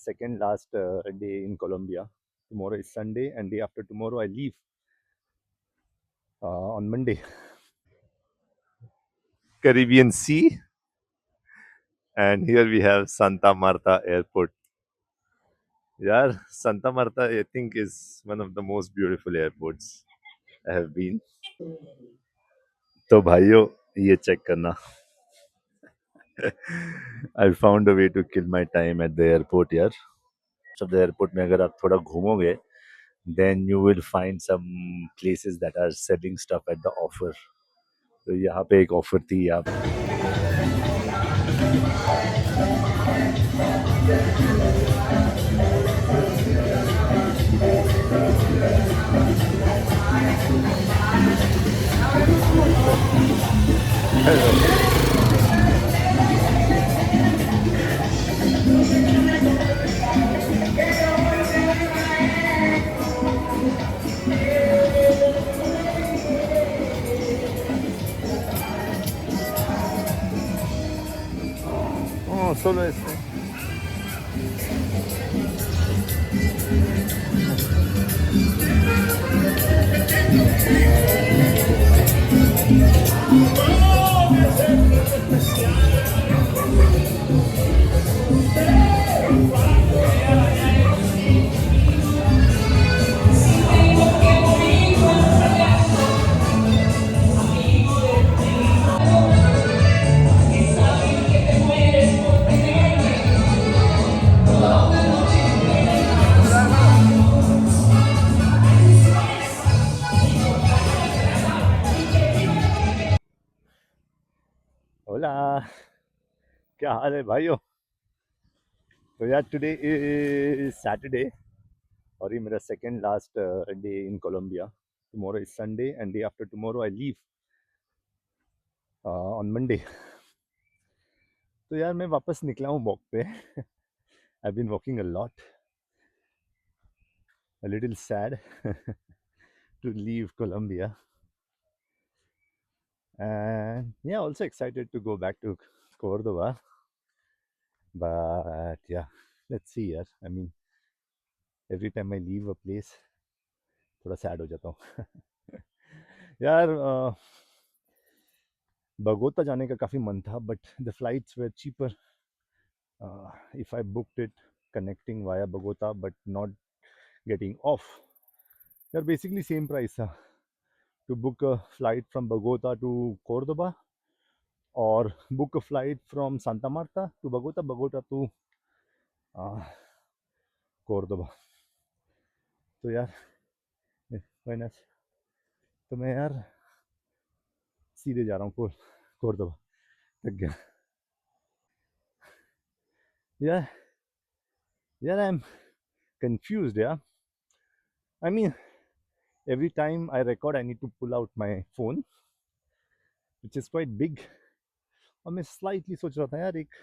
second last day in Colombia. Tomorrow is Sunday, and day after tomorrow I leave on Monday. Caribbean Sea, and here we have Santa Marta Airport. Yeah, Santa Marta, I think, is one of the most beautiful airports I have been. तो भाइयों ये check करना. I found a way to kill my time at the airport यार. So the airport में अगर आप थोड़ा घूमोगे, then you will find some places that are selling stuff at the offer. तो यहाँ पे एक ऑफर थी आप. Oh, solo este. Hola, क्या हाल है भाइयों? तो यार टुडे इज सैटरडे और ये मेरा second last day in Colombia. Tomorrow is Sunday and day after tomorrow I leave on Monday. तो यार मैं वापस निकला हूँ वॉक पे. I been walking a lot, a little sad to leave Colombia and yeah, also excited to go back to Cordoba. But yeah, let's see यार. I mean, every time I leave a place थोड़ा sad हो जाता हूँ. यार बगोता जाने का काफ़ी मन था, but the flights were cheaper if I booked it connecting via Bogota but not getting off. यार बेसिकली सेम प्राइस था to book a flight from Bogota to Cordoba और book a flight from Santa Marta to Bogota, Bogota to Cordoba. तो यार fineness तो मैं यार सीधे जा रहा हूँ कोर्दोबा. थक गया यार. यार आई एम कंफ्यूज्ड यार. I mean every time I record I need to pull out my phone which is quite big. और मैं स्लाइटली सोच रहा था यार एक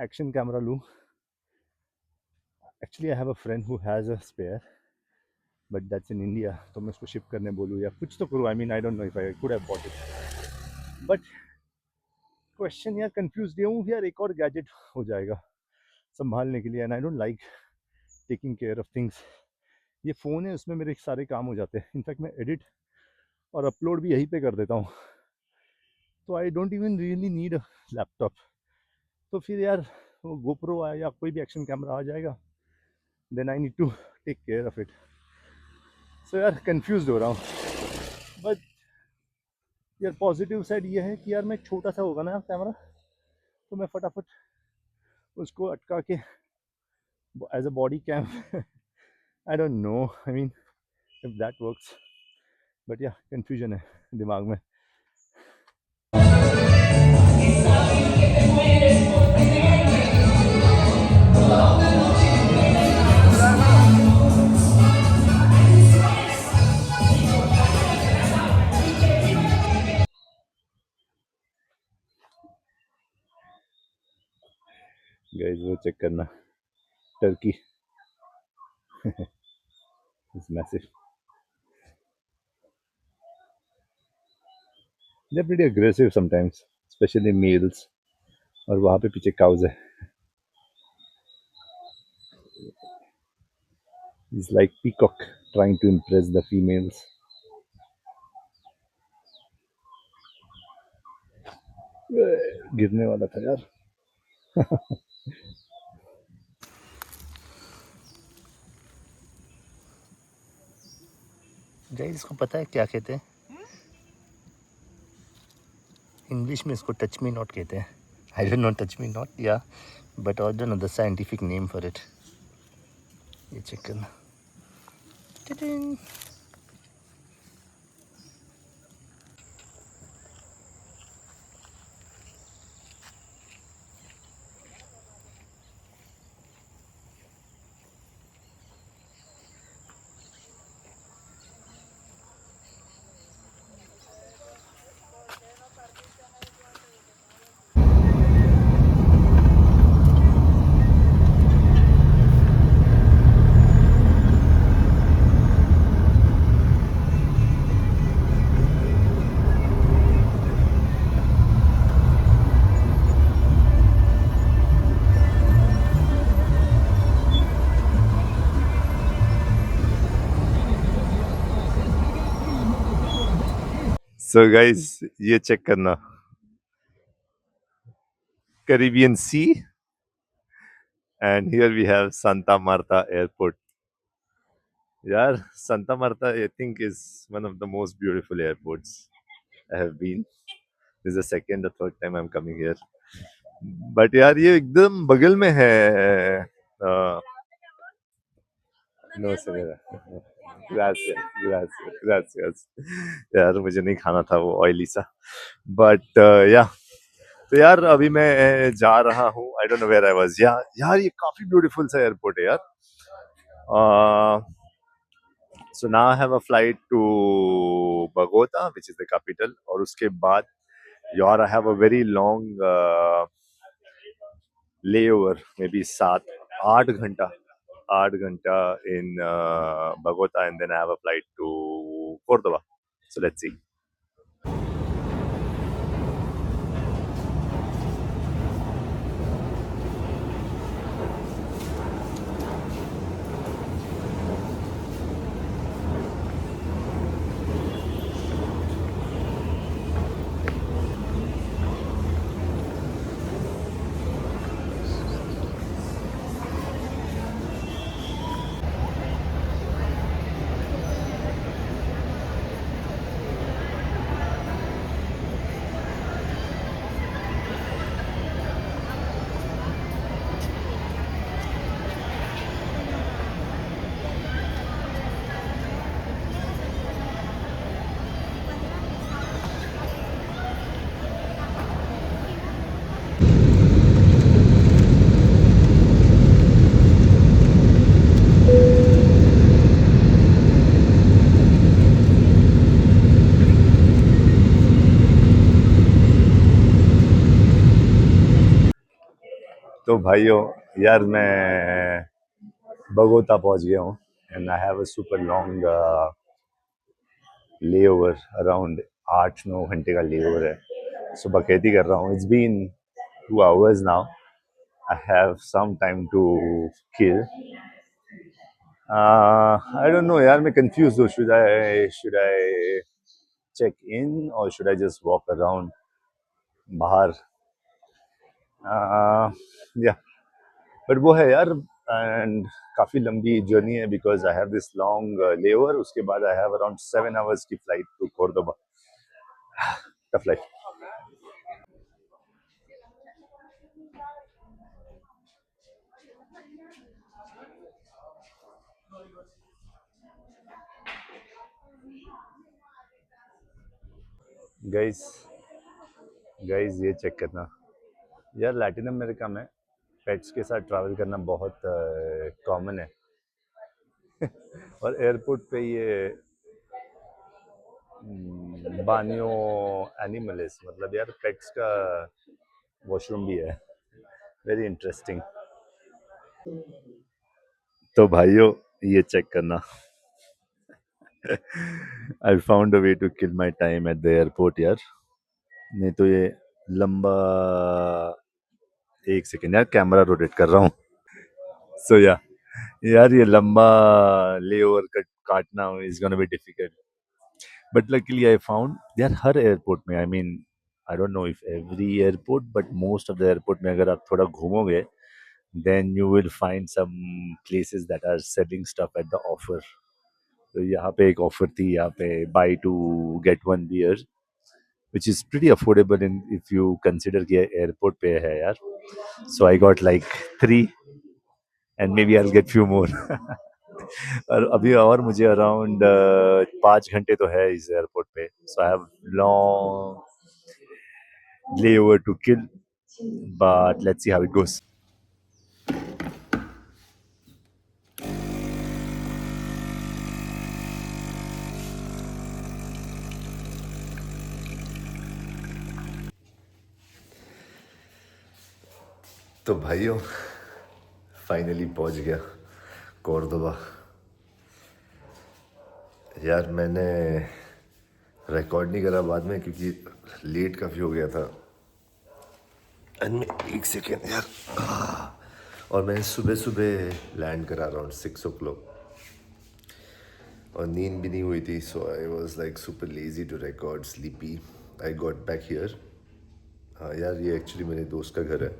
एक्शन कैमरा लूँ. Actually I have a friend who has a spare but that's in India. तो मैं उसको शिप करने बोलूँ या कुछ तो करूँ. I mean I don't know if I could have bought it. But question यार कंफ्यूज ये हूँ यार, एक और गैजेट हो जाएगा संभालने के लिए and I don't like taking care of things. ये फ़ोन है, उसमें मेरे सारे काम हो जाते हैं. इनफैक्ट मैं एडिट और अपलोड भी यहीं पे कर देता हूँ. तो I don't even really need a laptop. तो फिर यार वो गोप्रो आया या कोई भी एक्शन कैमरा आ जाएगा, then I need to take care of it. So यार कंफ्यूज हो रहा हूँ. बट यार पॉजिटिव साइड ये है कि यार मैं छोटा सा होगा ना कैमरा, तो मैं फटाफट उसको अटका के as a body cam. I don't know, I mean if that works. But या कन्फ्यूजन है दिमाग में. गाइस वो चेक करना, Turkey is massive. They are pretty aggressive sometimes, especially males. और वहाँ पे पीछे काउज है. He's like peacock trying to impress the females. गिरने वाला था यार. जय इसको पता है क्या कहते हैं इंग्लिश में? इसको टच मी नॉट कहते हैं. I don't know touch me not या but I don't know the scientific name for it. ये चेक करना. टिटिंग. So guys, ये चेक करना. Caribbean Sea, and here we have Santa Marta Airport. यार Santa Marta I think is one of the most beautiful airports I have been. This is the second or third time I'm coming here. But यार ये एकदम बगल में है. No सवेरा. Gracias, gracias, gracias. यार मुझे नहीं खाना था वो ऑयली सा. बट या तो यार अभी मैं जा रहा हूँ. I don't know where I was. यार ये काफी ब्यूटीफुल सा एयरपोर्ट है यार. So now I have a flight to Bogota, which is the capital, और उसके बाद यार I have a very long layover, maybe 8 घंटा in Bogota, and then I have a flight to Cordoba. So let's see. तो भाइयों यार मैं बगोता पहुंच गया हूँ. And I have a super long layover. Around 8-9 घंटे का लेओवर है. सो बकैती कर रहा हूँ. इट्स बीन 2 hours नाउ. I have some time to kill. I don't know यार, मैं कंफ्यूज हूँ. शुड आई चेक इन और should I just walk around बाहर. या बट वो है यार. एंड काफ़ी लंबी जर्नी है because I have this long layover. उसके बाद आई हैव अराउंड 7 hours की flight to Cordoba. Tough life. Guys guys ये चेक करना यार. लैटिन अमेरिका में पेट्स के साथ ट्रैवल करना बहुत कॉमन है. और एयरपोर्ट पे ये बानियो एनिमल्स, मतलब यार पेट्स का वॉशरूम भी है. Very interesting. तो भाइयों ये चेक करना. I found a way to kill my time at the airport यार. नहीं तो ये लंबा. एक सेकेंड यार, कैमरा रोटेट कर रहा हूँ. सो या यार ये लंबा लेओवर काटना is gonna be difficult, but luckily I found यार हर एयरपोर्ट में, I mean I don't know if every airport but most of the airport में अगर आप थोड़ा घूमोगे then you will find some places that are selling stuff at the offer. तो यहाँ पे एक ऑफर थी, यहाँ पे buy two get one beer, which is pretty affordable in if you consider कि एयरपोर्ट पे है यार. So I got like three and maybe I'll get few more. और अभी और मुझे अराउंड 5 घंटे तो है इस एयरपोर्ट पे, so I have long layover to kill, but let's see how it goes. तो भाइयों फाइनली पहुंच गया कॉर्दोबा. यार मैंने रिकॉर्ड नहीं करा बाद में क्योंकि लेट काफ़ी हो गया था. एंड एक सेकेंड यार. और मैंने सुबह सुबह लैंड करा अराउंड 6 o'clock और नींद भी नहीं हुई थी. So I was like super lazy to record, sleepy. I got back here. हाँ यार ये एक्चुअली मेरे दोस्त का घर है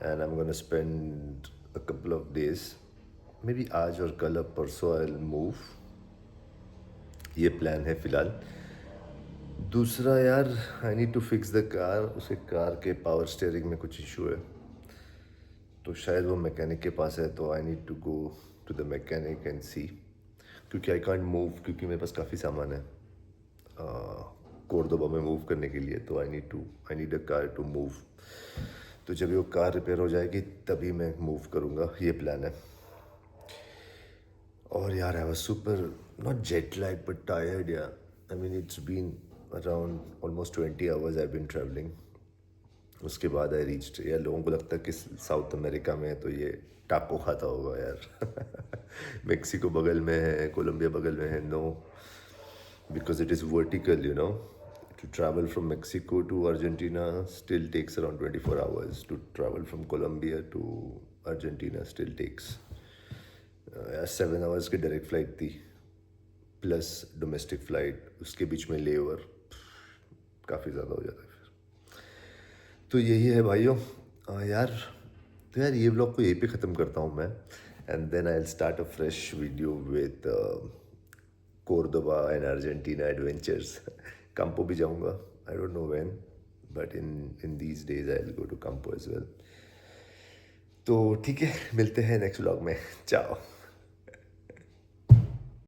and I am gonna spend a couple of days, maybe आज और कल अब परसों आई विल मूव. ये प्लान है फ़िलहाल. दूसरा यार I need to fix the car. उसे कार के पावर स्टीयरिंग में कुछ इशू है तो शायद वो मैकेनिक के पास है. तो I need to go to the mechanic and see, क्योंकि आई कांट मूव क्योंकि मेरे पास काफ़ी सामान है कोर्दोबा में मूव करने के लिए. तो I need a car to move. तो जब वो कार रिपेयर हो जाएगी तभी मैं मूव करूँगा, ये प्लान है. और यार I was super not jet lag but tired यार. I mean it's been around almost 20 hours I been travelling. उसके बाद आई रीच्ड. यार लोगों को लगता है कि साउथ अमेरिका में है तो ये टाको खाता होगा यार. मेक्सिको बगल में है, कोलंबिया बगल में है. No, because it is vertical, you know. To travel from Mexico to Argentina still takes around 24 hours. To travel from Colombia to Argentina still takes 7 hours की डायरेक्ट फ्लाइट थी प्लस डोमेस्टिक फ्लाइट, उसके बीच में ले over काफ़ी ज़्यादा हो जाता है फिर. तो यही है भाइयों. यार तो यार ये ब्लॉग को यहीं पे ख़त्म करता हूँ मैं. And then I will start a fresh video with Cordoba and Argentina adventures. कैंपो भी जाऊँगा, I don't know when, but in these days I will go to campo as well. तो ठीक है, मिलते हैं नेक्स्ट व्लॉग में. चाओ.